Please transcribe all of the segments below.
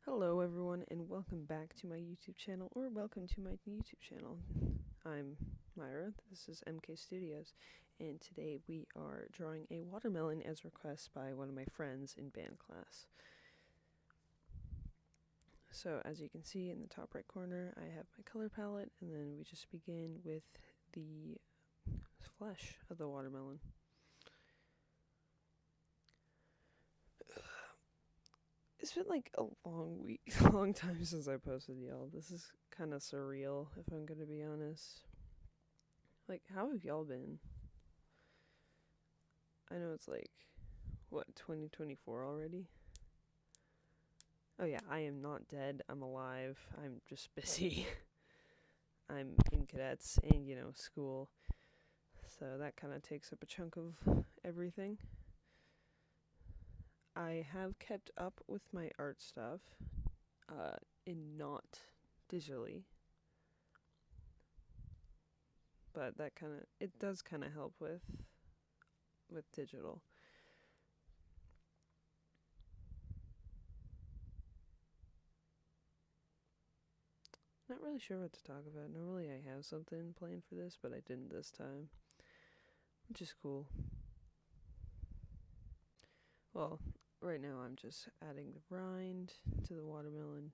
Hello everyone and welcome back to my YouTube channel, or welcome to my YouTube channel. I'm Myra, this is MK Studios, and today we are drawing a watermelon as requested by one of my friends in band class. So as you can see in the top right corner, I have my color palette, and then we just begin with the flesh of the watermelon. It's been like a long time since I posted y'all. This is kind of surreal, if I'm gonna be honest. Like, how have y'all been? I know it's like, what, 2024 already? Oh yeah, I am not dead. I'm alive. I'm just busy. I'm in cadets and, school. So that kind of takes up a chunk of everything. I have kept up with my art stuff, and not digitally. But it does kind of help with digital. Not really sure what to talk about. Normally I have something planned for this, but I didn't this time, which is cool. Well, right now I'm just adding the rind to the watermelon.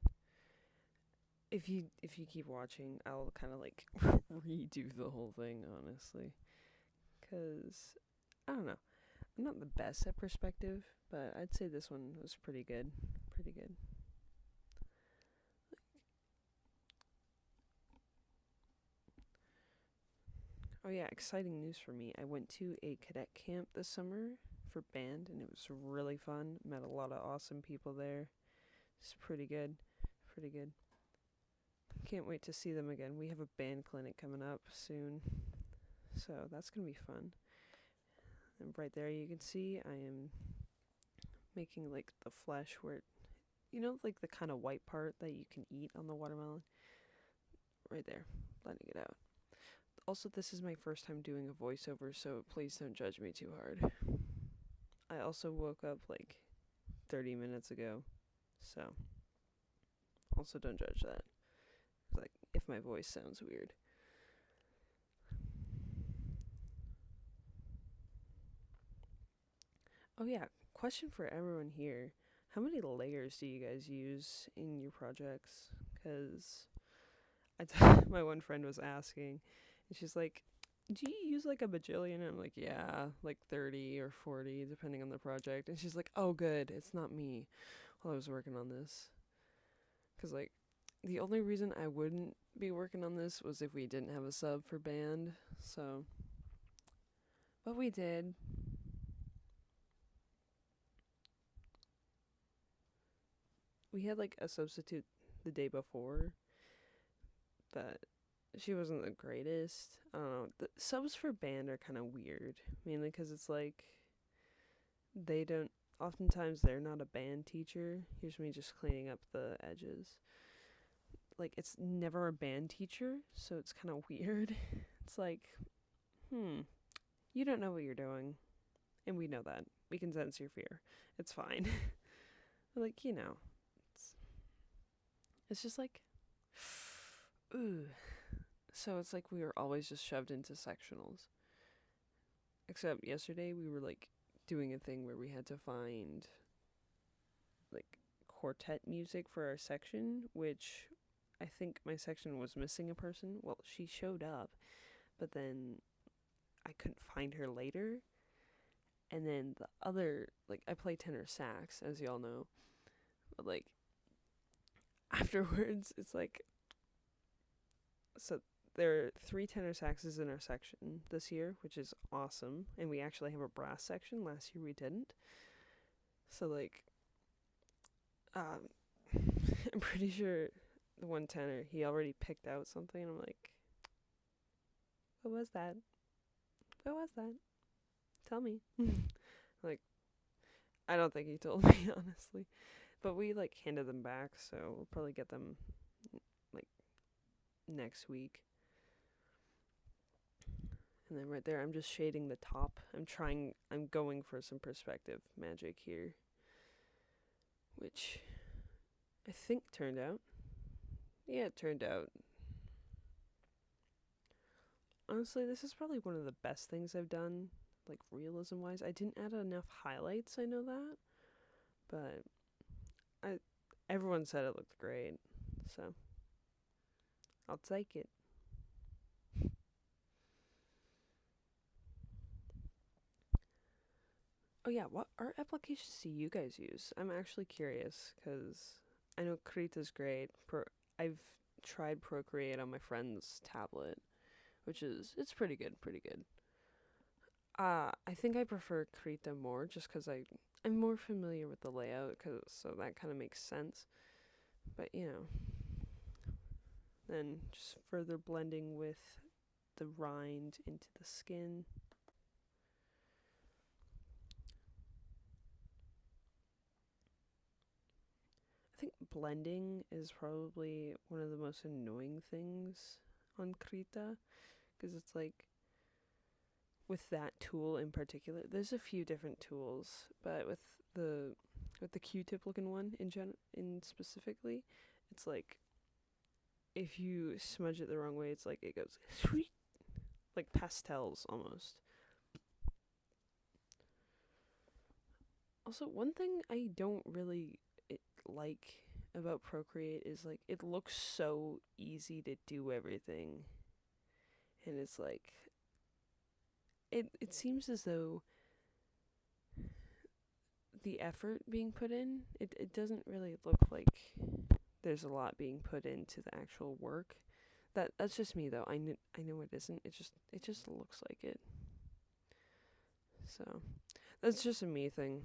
If you keep watching, I'll kind of like redo the whole thing, honestly, cuz I don't know. I'm not the best at perspective, but I'd say this one was pretty good. Pretty good. Oh yeah, exciting news for me. I went to a cadet camp this summer for band, and it was really fun. Met a lot of awesome people there. It's pretty good. Pretty good. Can't wait to see them again. We have a band clinic coming up soon, so that's gonna be fun. And right there you can see I am making like the flesh where like the kind of white part that you can eat on the watermelon. Right there, blending it out. Also, this is my first time doing a voiceover, so please don't judge me too hard. I also woke up like 30 minutes ago, so also don't judge that. Like, if my voice sounds weird. Oh yeah, question for everyone here. How many layers do you guys use in your projects? Because my one friend was asking, and she's like, do you use like a bajillion? And I'm like, yeah, like 30 or 40, depending on the project. And she's like, oh, good, it's not me while I was working on this. Because, like, the only reason I wouldn't be working on this was if we didn't have a sub for band. So, but we did. We had like a substitute the day before, but she wasn't the greatest. I don't know. The subs for band are kind of weird, mainly because it's like they don't. Oftentimes, they're not a band teacher. Here's me just cleaning up the edges. Like, it's never a band teacher, so it's kind of weird. It's like, you don't know what you're doing, and we know that. We can sense your fear. It's fine. Like, it's just like, ooh. So it's like we were always just shoved into sectionals. Except yesterday we were like doing a thing where we had to find like quartet music for our section, which I think my section was missing a person. Well, she showed up, but then I couldn't find her later. And then the other, like, I play tenor sax, as y'all know, but like afterwards, it's like, so there are 3 tenor saxes in our section this year, which is awesome, and we actually have a brass section. Last year we didn't. So like, I'm pretty sure the one tenor, he already picked out something. I'm like, what was that? What was that? Tell me. Like, I don't think he told me, honestly. But we like handed them back, so we'll probably get them like next week. And then right there, I'm just shading the top. I'm going for some perspective magic here, which I think turned out. Yeah, it turned out. Honestly, this is probably one of the best things I've done, like realism wise. I didn't add enough highlights, I know that, but I everyone said it looked great, so I'll take it. Oh yeah, what art applications do you guys use? I'm actually curious because I know Krita's great. I've tried Procreate on my friend's tablet, which is it's pretty good, pretty good. I think I prefer Krita more just because I'm more familiar with the layout, so that kind of makes sense. But then just further blending with the rind into the skin. I think blending is probably one of the most annoying things on Krita because it's like with that tool in particular, there's a few different tools, but the with the Q-tip looking one in specifically, it's like if you smudge it the wrong way, it's like it goes like pastels almost. Also, one thing I don't really like about Procreate is like it looks so easy to do everything, and it's like it seems as though the effort being put in, it doesn't really look like there's a lot being put into the actual work. That's just me though. I know it isn't. It just looks like it. So that's just a me thing.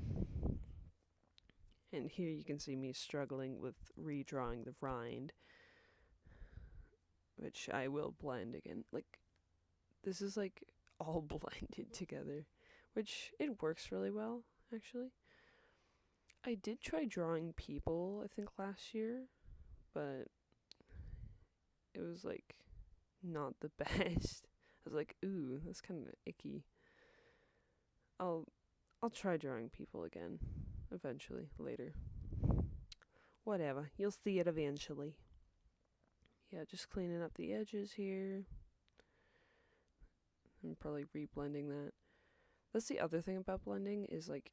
And here you can see me struggling with redrawing the rind, which I will blend again. Like this is like all blended together, which it works really well actually. I did try drawing people, I think last year, but it was like not the best. I was like, ooh, that's kind of icky. I'll I'll try drawing people again eventually later. Whatever, you'll see it eventually. Yeah, just cleaning up the edges here. I'm probably reblending that. That's the other thing about blending is like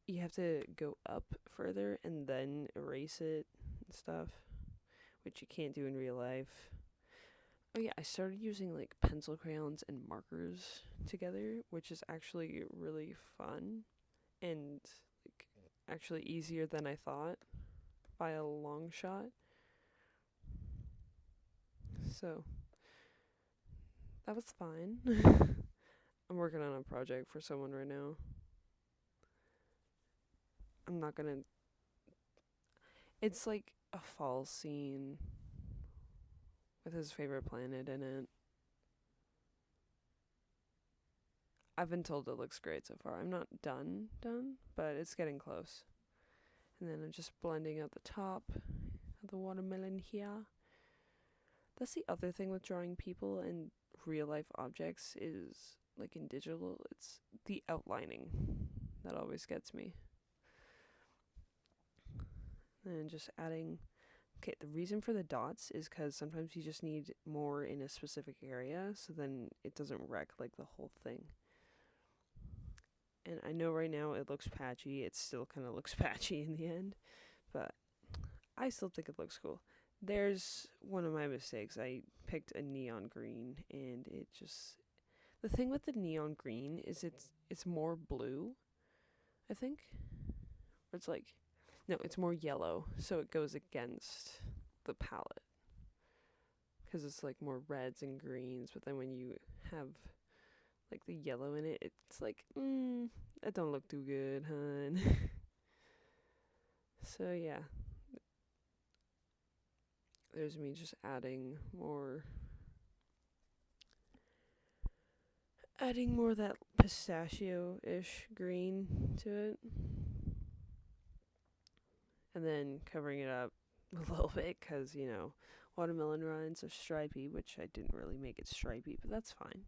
you have to go up further and then erase it and stuff, which you can't do in real life. Oh yeah, I started using like pencil crayons and markers together, which is actually really fun and like actually easier than I thought by a long shot. So, that was fine. I'm working on a project for someone right now. I'm not gonna. It's like a fall scene with his favorite planet in it. I've been told it looks great so far. I'm not done, but it's getting close. And then I'm just blending out the top of the watermelon here. That's the other thing with drawing people and real life objects is like in digital, it's the outlining that always gets me. And just adding. Okay, the reason for the dots is because sometimes you just need more in a specific area, so then it doesn't wreck like the whole thing. And I know right now it looks patchy. It still kind of looks patchy in the end, but I still think it looks cool. There's one of my mistakes. I picked a neon green, and it just the thing with the neon green is it's more blue, I think. Or it's like no, it's more yellow, so it goes against the palette because it's like more reds and greens. But then when you have like the yellow in it, it's like that don't look too good, hun. So yeah, there's me just adding more of that pistachio-ish green to it, and then covering it up a little bit because watermelon rinds are stripy, which I didn't really make it stripy, but that's fine.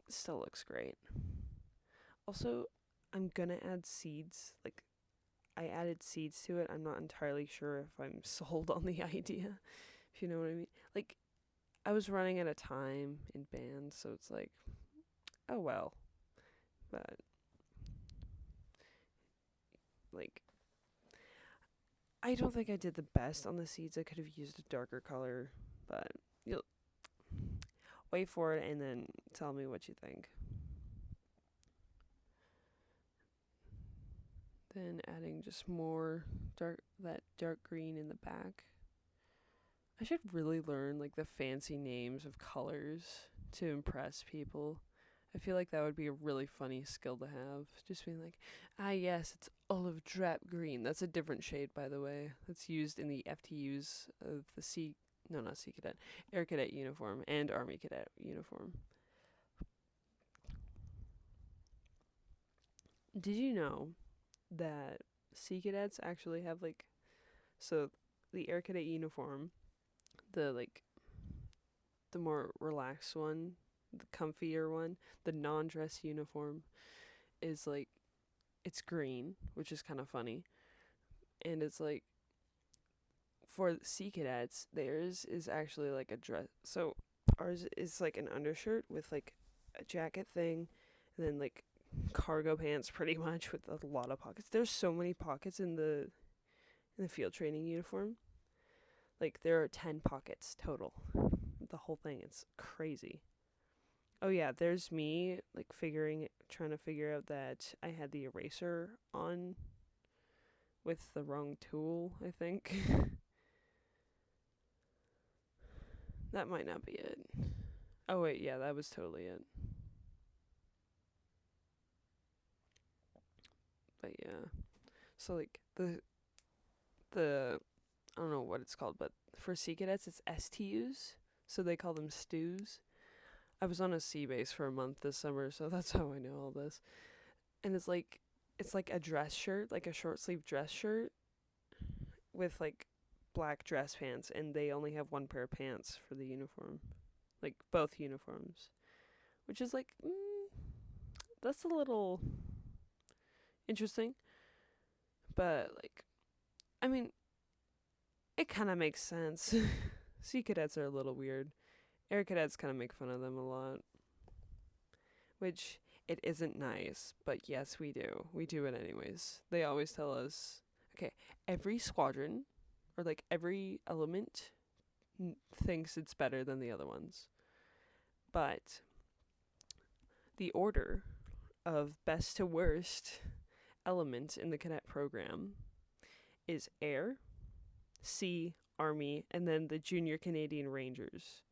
It still looks great. Also, I'm gonna add seeds. Like I added seeds to it. I'm not entirely sure if I'm sold on the idea, if you know what I mean. Like, I was running at a time in band, so it's like, oh well. But, like, I don't think I did the best on the seeds. I could have used a darker color, but you'll wait for it and then tell me what you think. Then adding just more dark green in the back. I should really learn like the fancy names of colors to impress people. I feel like that would be a really funny skill to have. Just being like, ah yes, it's olive drab green. That's a different shade, by the way. That's used in the FTUs of the not Sea Cadet, Air Cadet uniform and Army Cadet uniform. Did you know that Sea Cadets actually have like, so the Air Cadet uniform, the like the more relaxed one, the comfier one, the non-dress uniform is like, it's green, which is kind of funny. And it's like, for Sea Cadets, theirs is actually like a dress. So ours is like an undershirt with like a jacket thing, and then like cargo pants pretty much with a lot of pockets. There's so many pockets in the field training uniform. Like there are 10 pockets total. The whole thing, it's crazy. Oh yeah, there's me like trying to figure out that I had the eraser on with the wrong tool, I think. That might not be it. Oh wait, yeah, that was totally it. But yeah. So like the I don't know what it's called, but for Sea Cadets it's STUs, so they call them stews. I was on a sea base for a month this summer, so that's how I know all this. And it's like a dress shirt, like a short sleeve dress shirt with like black dress pants, and they only have one pair of pants for the uniform. Like both uniforms. Which is like that's a little interesting. But like I mean, it kind of makes sense. Sea cadets are a little weird. Air cadets kind of make fun of them a lot. Which it isn't nice, but yes, we do. We do it anyways. They always tell us, okay, every squadron or like every element thinks it's better than the other ones. But the order of best to worst element in the cadet program is Air, Sea, Army, and then the Junior Canadian Rangers.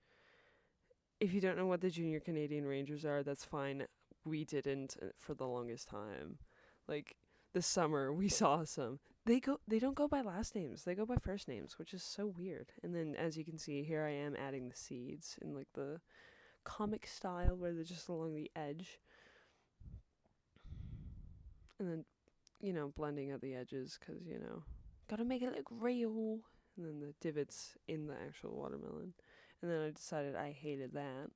If you don't know what the Junior Canadian Rangers are, that's fine. We didn't for the longest time. Like this summer, we saw some. They don't go by last names. They go by first names, which is so weird. And then as you can see, here I am adding the seeds in like the comic style where they're just along the edge. And then, blending out the edges because, gotta make it look real. And then the divots in the actual watermelon. And then I decided I hated that.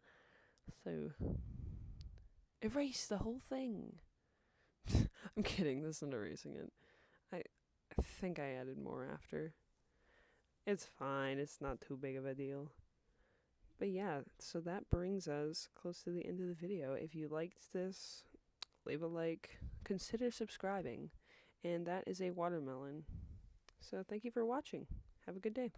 So, erase the whole thing. I'm kidding, this isn't erasing it. I think I added more after. It's fine, it's not too big of a deal. But yeah, so that brings us close to the end of the video. If you liked this, leave a like, consider subscribing. And that is a watermelon. So thank you for watching. Have a good day.